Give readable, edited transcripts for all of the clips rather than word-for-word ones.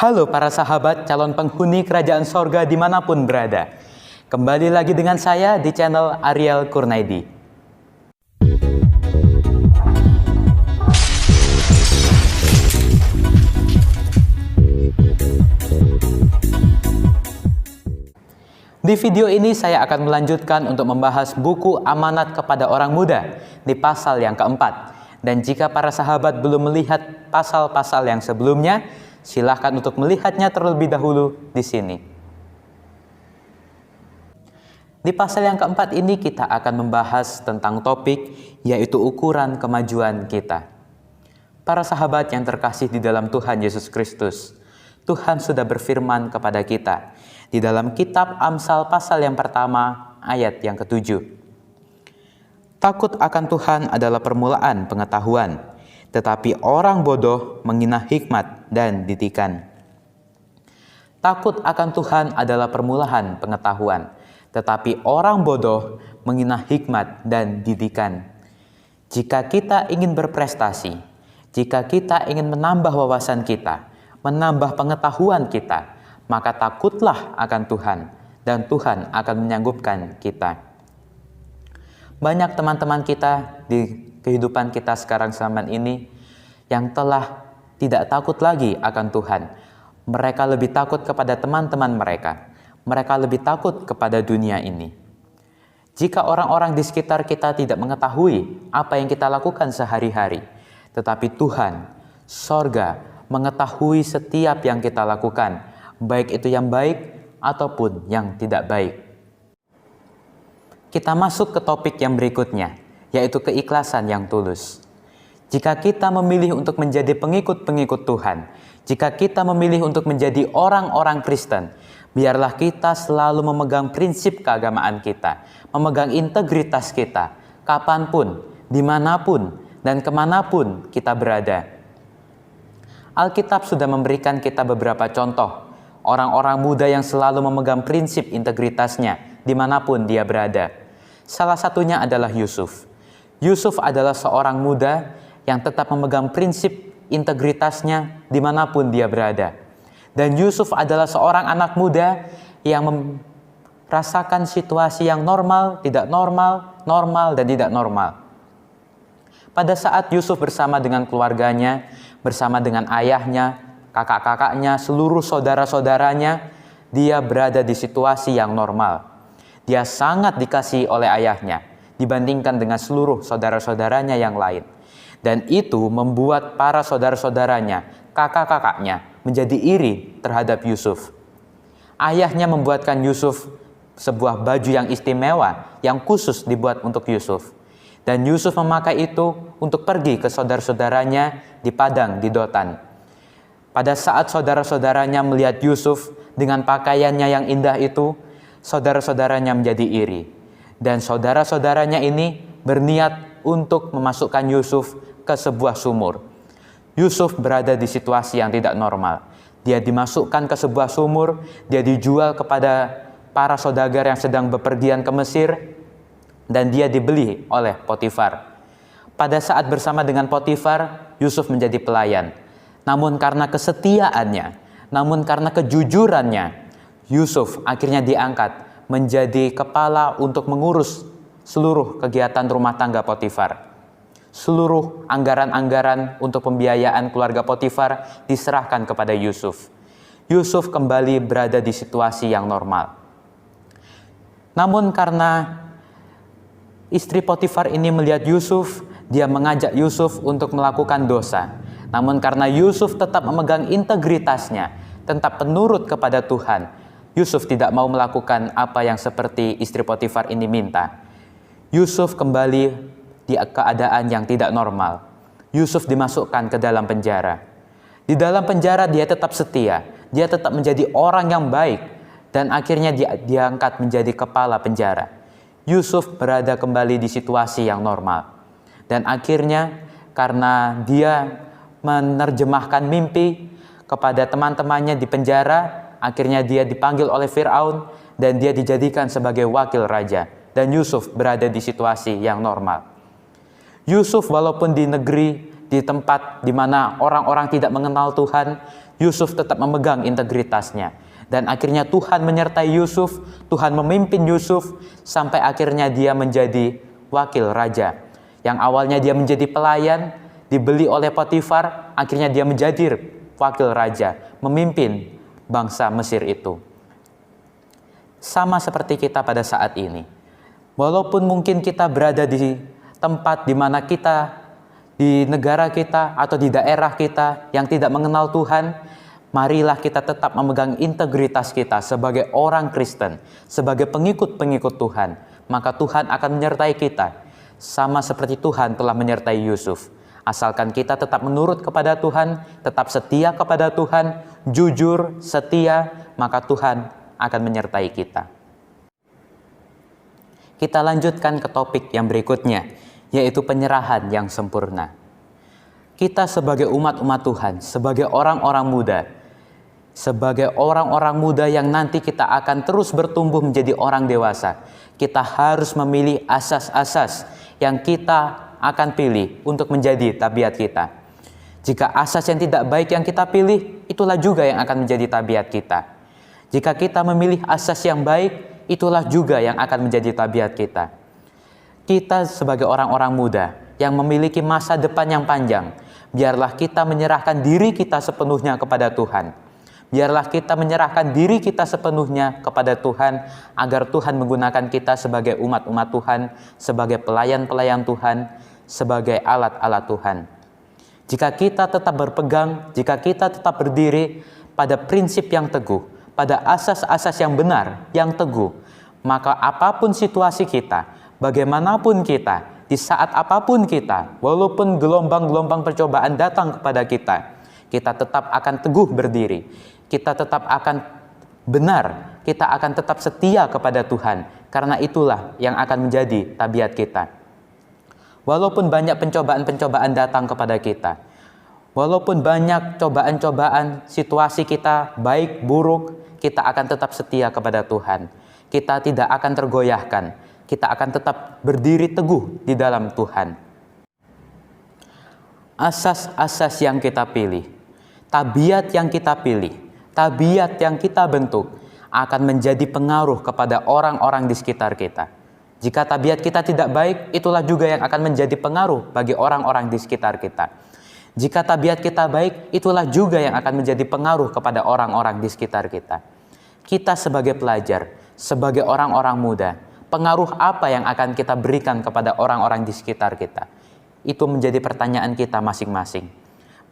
Halo para sahabat calon penghuni kerajaan sorga dimanapun berada. Kembali lagi dengan saya di channel Ariel Kurnaidi. Di video ini saya akan melanjutkan untuk membahas buku Amanat kepada Orang Muda di pasal yang keempat. Dan jika para sahabat belum melihat pasal-pasal yang sebelumnya, silahkan untuk melihatnya terlebih dahulu di sini. Di pasal yang keempat ini kita akan membahas tentang topik yaitu ukuran kemajuan kita. Para sahabat yang terkasih di dalam Tuhan Yesus Kristus, Tuhan sudah berfirman kepada kita di dalam kitab Amsal pasal yang pertama ayat yang ke-7. Takut akan Tuhan adalah permulaan pengetahuan, tetapi orang bodoh menghina hikmat dan didikan. Takut akan Tuhan adalah permulaan pengetahuan, tetapi orang bodoh menghina hikmat dan didikan. Jika kita ingin berprestasi, jika kita ingin menambah wawasan kita, menambah pengetahuan kita, maka takutlah akan Tuhan, dan Tuhan akan menyanggupkan kita. Banyak teman-teman kita di kehidupan kita sekarang zaman ini yang telah tidak takut lagi akan Tuhan. Mereka lebih takut kepada teman-teman mereka. Mereka lebih takut kepada dunia ini. Jika orang-orang di sekitar kita tidak mengetahui apa yang kita lakukan sehari-hari, tetapi Tuhan, sorga, mengetahui setiap yang kita lakukan, baik itu yang baik ataupun yang tidak baik. Kita masuk ke topik yang berikutnya, yaitu keikhlasan yang tulus. Jika kita memilih untuk menjadi pengikut-pengikut Tuhan, jika kita memilih untuk menjadi orang-orang Kristen, biarlah kita selalu memegang prinsip keagamaan kita, memegang integritas kita, kapanpun, dimanapun, dan kemanapun kita berada. Alkitab sudah memberikan kita beberapa contoh, orang-orang muda yang selalu memegang prinsip integritasnya, dimanapun dia berada. Salah satunya adalah Yusuf. Yusuf adalah seorang muda yang tetap memegang prinsip integritasnya dimanapun dia berada. Dan Yusuf adalah seorang anak muda yang merasakan situasi yang normal, tidak normal, normal, dan tidak normal. Pada saat Yusuf bersama dengan keluarganya, bersama dengan ayahnya, kakak-kakaknya, seluruh saudara-saudaranya, dia berada di situasi yang normal. Dia sangat dikasihi oleh ayahnya dibandingkan dengan seluruh saudara-saudaranya yang lain. Dan itu membuat para saudara-saudaranya, kakak-kakaknya menjadi iri terhadap Yusuf. Ayahnya membuatkan Yusuf sebuah baju yang istimewa, yang khusus dibuat untuk Yusuf. Dan Yusuf memakai itu untuk pergi ke saudara-saudaranya di padang di Dotan. Pada saat saudara-saudaranya melihat Yusuf dengan pakaiannya yang indah itu, saudara-saudaranya menjadi iri. Dan saudara-saudaranya ini berniat untuk memasukkan Yusuf ke sebuah sumur. Yusuf berada di situasi yang tidak normal. Dia dimasukkan ke sebuah sumur, dia dijual kepada para saudagar yang sedang bepergian ke Mesir, dan dia dibeli oleh Potifar. Pada saat bersama dengan Potifar, Yusuf menjadi pelayan. Namun karena kesetiaannya, namun karena kejujurannya, Yusuf akhirnya diangkat menjadi kepala untuk mengurus seluruh kegiatan rumah tangga Potifar. Seluruh anggaran-anggaran untuk pembiayaan keluarga Potifar diserahkan kepada Yusuf. Yusuf kembali berada di situasi yang normal. Namun karena istri Potifar ini melihat Yusuf, dia mengajak Yusuf untuk melakukan dosa. Namun karena Yusuf tetap memegang integritasnya, tetap penurut kepada Tuhan, Yusuf tidak mau melakukan apa yang seperti istri Potifar ini minta. Yusuf kembali di keadaan yang tidak normal. Yusuf dimasukkan ke dalam penjara. Di dalam penjara dia tetap setia, dia tetap menjadi orang yang baik, dan akhirnya dia diangkat menjadi kepala penjara. Yusuf berada kembali di situasi yang normal. Dan akhirnya karena dia menerjemahkan mimpi kepada teman-temannya di penjara, akhirnya dia dipanggil oleh Fir'aun dan dia dijadikan sebagai wakil raja. Dan Yusuf berada di situasi yang normal. Yusuf walaupun di negeri, di tempat di mana orang-orang tidak mengenal Tuhan, Yusuf tetap memegang integritasnya. Dan akhirnya Tuhan menyertai Yusuf, Tuhan memimpin Yusuf, sampai akhirnya dia menjadi wakil raja. Yang awalnya dia menjadi pelayan, dibeli oleh Potifar, akhirnya dia menjadi wakil raja, memimpin bangsa Mesir itu. Sama seperti kita pada saat ini. Walaupun mungkin kita berada di tempat di mana kita, di negara kita atau di daerah kita yang tidak mengenal Tuhan, marilah kita tetap memegang integritas kita sebagai orang Kristen, sebagai pengikut-pengikut Tuhan. Maka Tuhan akan menyertai kita, sama seperti Tuhan telah menyertai Yusuf. Asalkan kita tetap menurut kepada Tuhan, tetap setia kepada Tuhan, jujur, setia, maka Tuhan akan menyertai kita. Kita lanjutkan ke topik yang berikutnya, yaitu penyerahan yang sempurna. Kita sebagai umat-umat Tuhan, sebagai orang-orang muda yang nanti kita akan terus bertumbuh menjadi orang dewasa, kita harus memilih asas-asas yang kita akan pilih untuk menjadi tabiat kita. Jika asas yang tidak baik yang kita pilih, itulah juga yang akan menjadi tabiat kita. Jika kita memilih asas yang baik, itulah juga yang akan menjadi tabiat kita. Kita sebagai orang-orang muda yang memiliki masa depan yang panjang, biarlah kita menyerahkan diri kita sepenuhnya kepada Tuhan. Biarlah kita menyerahkan diri kita sepenuhnya kepada Tuhan, agar Tuhan menggunakan kita sebagai umat-umat Tuhan, sebagai pelayan-pelayan Tuhan, sebagai alat-alat Tuhan. Jika kita tetap berpegang, jika kita tetap berdiri pada prinsip yang teguh, pada asas-asas yang benar, yang teguh, maka apapun situasi kita, bagaimanapun kita, di saat apapun kita, walaupun gelombang-gelombang percobaan datang kepada kita, kita tetap akan teguh berdiri. Kita tetap akan benar, kita akan tetap setia kepada Tuhan, karena itulah yang akan menjadi tabiat kita. Walaupun banyak pencobaan-pencobaan datang kepada kita, walaupun banyak cobaan-cobaan, situasi kita baik buruk, kita akan tetap setia kepada Tuhan. Kita tidak akan tergoyahkan, kita akan tetap berdiri teguh di dalam Tuhan. Asas-asas yang kita pilih, tabiat yang kita pilih, tabiat yang kita bentuk akan menjadi pengaruh kepada orang-orang di sekitar kita. Jika tabiat kita tidak baik, itulah juga yang akan menjadi pengaruh bagi orang-orang di sekitar kita. Jika tabiat kita baik, itulah juga yang akan menjadi pengaruh kepada orang-orang di sekitar kita. Kita sebagai pelajar, sebagai orang-orang muda, pengaruh apa yang akan kita berikan kepada orang-orang di sekitar kita? Itu menjadi pertanyaan kita masing-masing.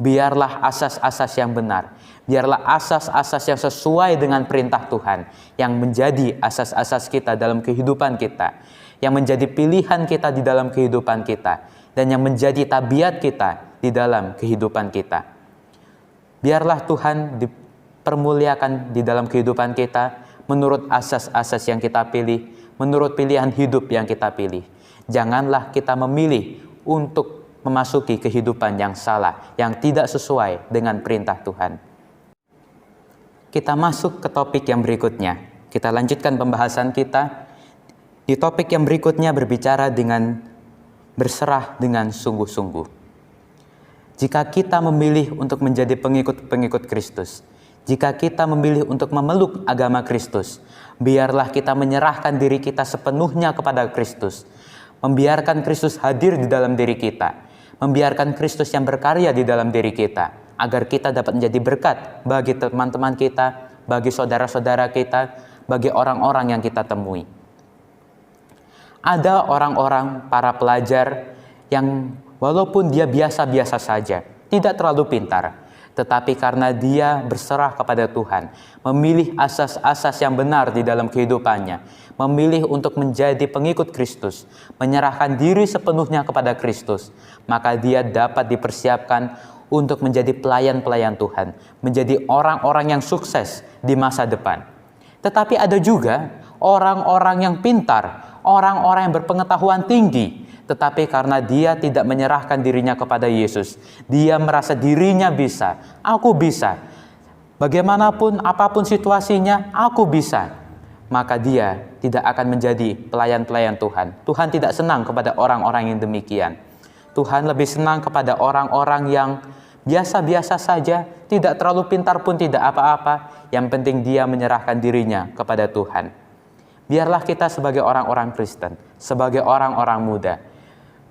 Biarlah asas-asas yang benar, biarlah asas-asas yang sesuai dengan perintah Tuhan, yang menjadi asas-asas kita dalam kehidupan kita, yang menjadi pilihan kita di dalam kehidupan kita, dan yang menjadi tabiat kita di dalam kehidupan kita. Biarlah Tuhan dipermuliakan di dalam kehidupan kita, menurut asas-asas yang kita pilih, menurut pilihan hidup yang kita pilih. Janganlah kita memilih untuk memasuki kehidupan yang salah, yang tidak sesuai dengan perintah Tuhan. Kita masuk ke topik yang berikutnya. Kita lanjutkan pembahasan kita. Di topik yang berikutnya berbicara dengan berserah dengan sungguh-sungguh. Jika kita memilih untuk menjadi pengikut-pengikut Kristus, jika kita memilih untuk memeluk agama Kristus, biarlah kita menyerahkan diri kita sepenuhnya kepada Kristus, membiarkan Kristus hadir di dalam diri kita, membiarkan Kristus yang berkarya di dalam diri kita, agar kita dapat menjadi berkat bagi teman-teman kita, bagi saudara-saudara kita, bagi orang-orang yang kita temui. Ada orang-orang, para pelajar, yang walaupun dia biasa-biasa saja, tidak terlalu pintar, tetapi karena dia berserah kepada Tuhan, memilih asas-asas yang benar di dalam kehidupannya, memilih untuk menjadi pengikut Kristus, menyerahkan diri sepenuhnya kepada Kristus, maka dia dapat dipersiapkan untuk menjadi pelayan-pelayan Tuhan, menjadi orang-orang yang sukses di masa depan. Tetapi ada juga orang-orang yang pintar, orang-orang yang berpengetahuan tinggi, tetapi karena dia tidak menyerahkan dirinya kepada Yesus, dia merasa dirinya bisa, aku bisa. Bagaimanapun, apapun situasinya, aku bisa. Maka dia tidak akan menjadi pelayan-pelayan Tuhan. Tuhan tidak senang kepada orang-orang yang demikian. Tuhan lebih senang kepada orang-orang yang biasa-biasa saja, tidak terlalu pintar pun tidak apa-apa, yang penting dia menyerahkan dirinya kepada Tuhan. Biarlah kita sebagai orang-orang Kristen, sebagai orang-orang muda,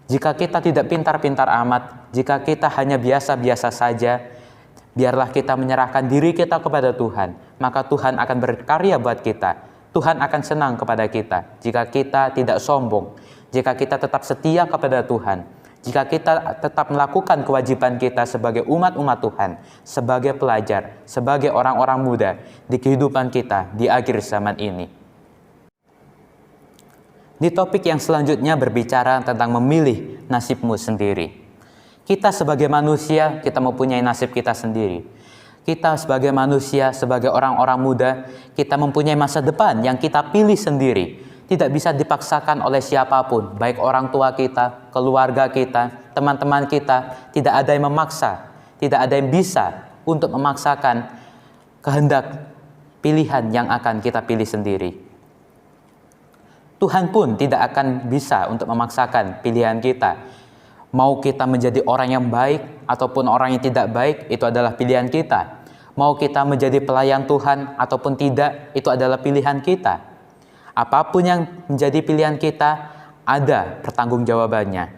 jika kita tidak pintar-pintar amat, jika kita hanya biasa-biasa saja, biarlah kita menyerahkan diri kita kepada Tuhan, maka Tuhan akan berkarya buat kita. Tuhan akan senang kepada kita jika kita tidak sombong, jika kita tetap setia kepada Tuhan, jika kita tetap melakukan kewajiban kita sebagai umat-umat Tuhan, sebagai pelajar, sebagai orang-orang muda di kehidupan kita di akhir zaman ini. Di topik yang selanjutnya berbicara tentang memilih nasibmu sendiri. Kita sebagai manusia, kita mempunyai nasib kita sendiri. Kita sebagai manusia, sebagai orang-orang muda, kita mempunyai masa depan yang kita pilih sendiri. Tidak bisa dipaksakan oleh siapapun, baik orang tua kita, keluarga kita, teman-teman kita. Tidak ada yang memaksa, tidak ada yang bisa untuk memaksakan kehendak pilihan yang akan kita pilih sendiri. Tuhan pun tidak akan bisa untuk memaksakan pilihan kita. Mau kita menjadi orang yang baik ataupun orang yang tidak baik, itu adalah pilihan kita. Mau kita menjadi pelayan Tuhan ataupun tidak, itu adalah pilihan kita. Apapun yang menjadi pilihan kita, ada pertanggungjawabannya.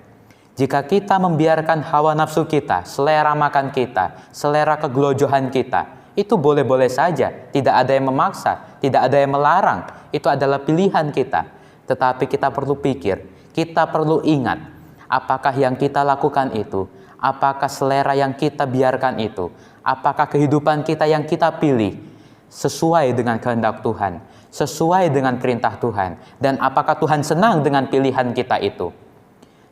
Jika kita membiarkan hawa nafsu kita, selera makan kita, selera kegelojohan kita, itu boleh-boleh saja. Tidak ada yang memaksa, tidak ada yang melarang. Itu adalah pilihan kita. Tetapi kita perlu pikir, kita perlu ingat, apakah yang kita lakukan itu, apakah selera yang kita biarkan itu, apakah kehidupan kita yang kita pilih sesuai dengan kehendak Tuhan, sesuai dengan perintah Tuhan, dan apakah Tuhan senang dengan pilihan kita itu.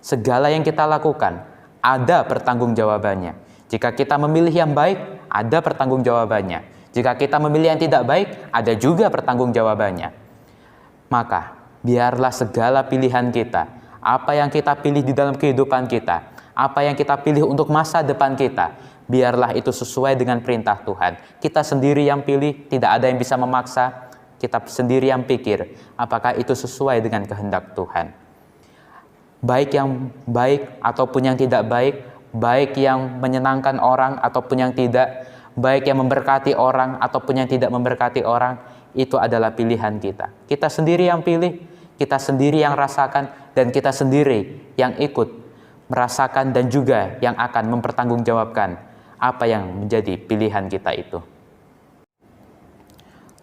Segala yang kita lakukan ada pertanggungjawabannya. Jika kita memilih yang baik, ada pertanggungjawabannya. Jika kita memilih yang tidak baik, ada juga pertanggungjawabannya. Maka biarlah segala pilihan kita, apa yang kita pilih di dalam kehidupan kita, apa yang kita pilih untuk masa depan kita, biarlah itu sesuai dengan perintah Tuhan. Kita sendiri yang pilih, tidak ada yang bisa memaksa. Kita sendiri yang pikir, apakah itu sesuai dengan kehendak Tuhan. Baik yang baik ataupun yang tidak baik, baik yang menyenangkan orang ataupun yang tidak, baik yang memberkati orang ataupun yang tidak memberkati orang, itu adalah pilihan kita. Kita sendiri yang pilih, kita sendiri yang rasakan, dan kita sendiri yang ikut merasakan dan juga yang akan mempertanggungjawabkan apa yang menjadi pilihan kita itu.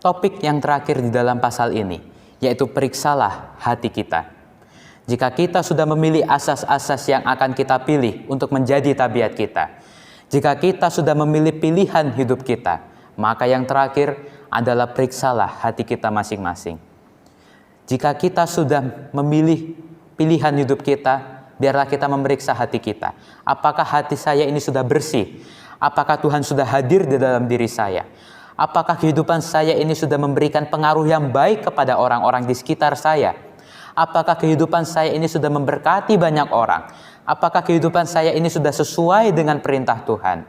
Topik yang terakhir di dalam pasal ini, yaitu periksalah hati kita. Jika kita sudah memilih asas-asas yang akan kita pilih untuk menjadi tabiat kita, jika kita sudah memilih pilihan hidup kita, maka yang terakhir adalah periksalah hati kita masing-masing. Jika kita sudah memilih pilihan hidup kita, biarlah kita memeriksa hati kita. Apakah hati saya ini sudah bersih? Apakah Tuhan sudah hadir di dalam diri saya? Apakah kehidupan saya ini sudah memberikan pengaruh yang baik kepada orang-orang di sekitar saya? Apakah kehidupan saya ini sudah memberkati banyak orang? Apakah kehidupan saya ini sudah sesuai dengan perintah Tuhan?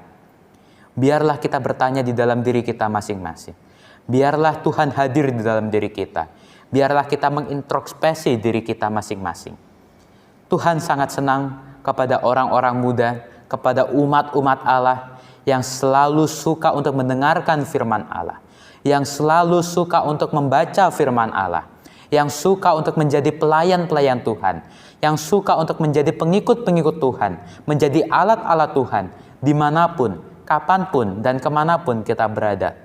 Biarlah kita bertanya di dalam diri kita masing-masing. Biarlah Tuhan hadir di dalam diri kita. Biarlah kita mengintrospeksi diri kita masing-masing. Tuhan sangat senang kepada orang-orang muda, kepada umat-umat Allah yang selalu suka untuk mendengarkan firman Allah, yang selalu suka untuk membaca firman Allah, yang suka untuk menjadi pelayan-pelayan Tuhan, yang suka untuk menjadi pengikut-pengikut Tuhan, menjadi alat-alat Tuhan, dimanapun, kapanpun, dan kemanapun kita berada.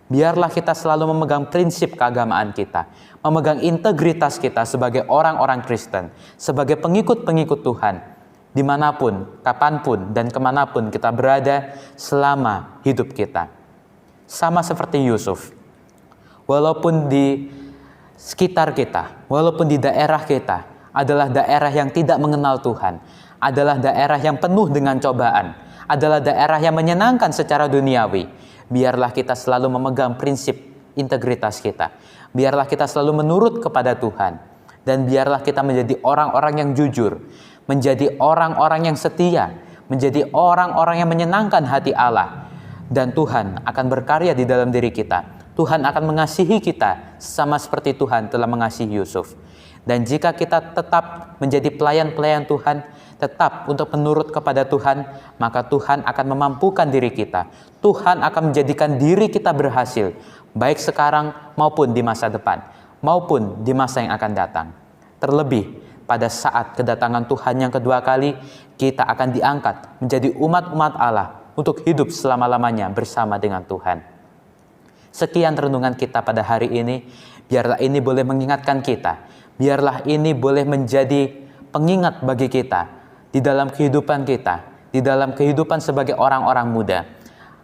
Biarlah kita selalu memegang prinsip keagamaan kita, memegang integritas kita sebagai orang-orang Kristen, sebagai pengikut-pengikut Tuhan, dimanapun, kapanpun, dan kemanapun kita berada selama hidup kita. Sama seperti Yusuf, walaupun di sekitar kita, walaupun di daerah kita adalah daerah yang tidak mengenal Tuhan, adalah daerah yang penuh dengan cobaan, adalah daerah yang menyenangkan secara duniawi, biarlah kita selalu memegang prinsip integritas kita. Biarlah kita selalu menurut kepada Tuhan. Dan biarlah kita menjadi orang-orang yang jujur, menjadi orang-orang yang setia, menjadi orang-orang yang menyenangkan hati Allah. Dan Tuhan akan berkarya di dalam diri kita. Tuhan akan mengasihi kita sama seperti Tuhan telah mengasihi Yusuf. Dan jika kita tetap menjadi pelayan-pelayan Tuhan, tetap untuk menurut kepada Tuhan, maka Tuhan akan memampukan diri kita. Tuhan akan menjadikan diri kita berhasil, baik sekarang maupun di masa depan, maupun di masa yang akan datang. Terlebih, pada saat kedatangan Tuhan yang kedua kali, kita akan diangkat menjadi umat-umat Allah untuk hidup selama-lamanya bersama dengan Tuhan. Sekian renungan kita pada hari ini. Biarlah ini boleh mengingatkan kita. Biarlah ini boleh menjadi pengingat bagi kita di dalam kehidupan kita, di dalam kehidupan sebagai orang-orang muda.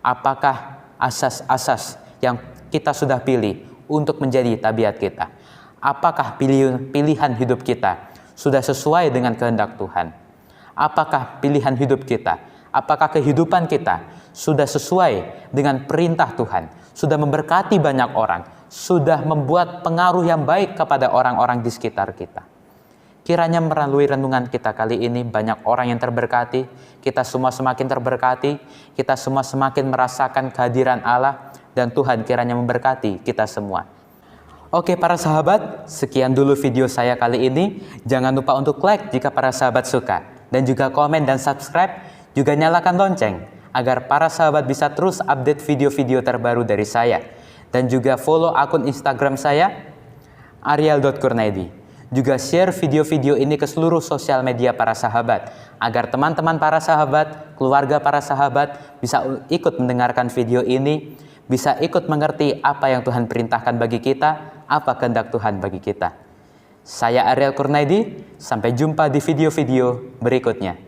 Apakah asas-asas yang kita sudah pilih untuk menjadi tabiat kita? Apakah pilihan hidup kita sudah sesuai dengan kehendak Tuhan? Apakah pilihan hidup kita, apakah kehidupan kita sudah sesuai dengan perintah Tuhan, sudah memberkati banyak orang, sudah membuat pengaruh yang baik kepada orang-orang di sekitar kita? Kiranya melalui renungan kita kali ini banyak orang yang terberkati, kita semua semakin terberkati, kita semua semakin merasakan kehadiran Allah, dan Tuhan kiranya memberkati kita semua. Oke para sahabat, sekian dulu video saya kali ini. Jangan lupa untuk like jika para sahabat suka, dan juga komen dan subscribe, juga nyalakan lonceng, agar para sahabat bisa terus update video-video terbaru dari saya. Dan juga follow akun Instagram saya, ariel.kurnaidi. Juga share video-video ini ke seluruh sosial media para sahabat, agar teman-teman para sahabat, keluarga para sahabat bisa ikut mendengarkan video ini, bisa ikut mengerti apa yang Tuhan perintahkan bagi kita, apa kehendak Tuhan bagi kita. Saya Ariel Kurnaidi, sampai jumpa di video-video berikutnya.